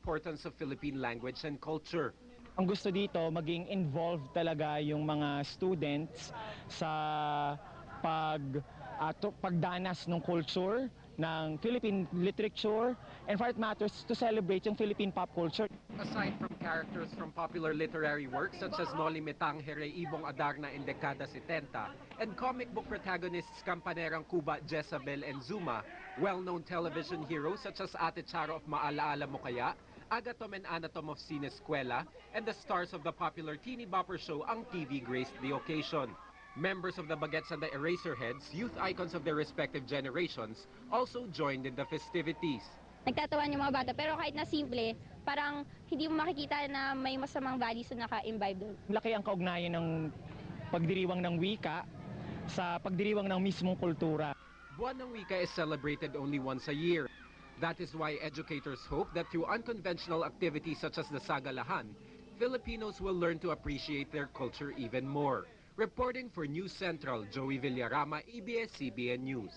importance of Philippine language and culture. Ang gusto dito, maging involved talaga yung mga students sa pagdanas ng culture, ng Philippine literature, and for it matters to celebrate yung Philippine pop culture. Aside from characters from popular literary works such as Noli Me Tangere, Ibong Adarna in Dekada 70, and comic book protagonists Campanerang Cuba, Jezabel, and Zuma, well-known television heroes such as Ate Charo of Maalaala Mo Kaya, Agatom and Anatom of Sinescuela, and the stars of the popular teeny bopper show Ang TV graced the occasion. Members of the Bagets and the Eraserheads, youth icons of their respective generations, also joined in the festivities. Nagtatawan yung mga bata, pero kahit na simple, parang hindi mo makikita na may masamang values na naka-imbibe doon. Laki ang kaugnayan ng pagdiriwang ng wika sa pagdiriwang ng mismong kultura. Buwan ng Wika is celebrated only once a year. That is why educators hope that through unconventional activities such as the Sagalahan, Filipinos will learn to appreciate their culture even more. Reporting for News Central, Joey Villarama, ABS-CBN News.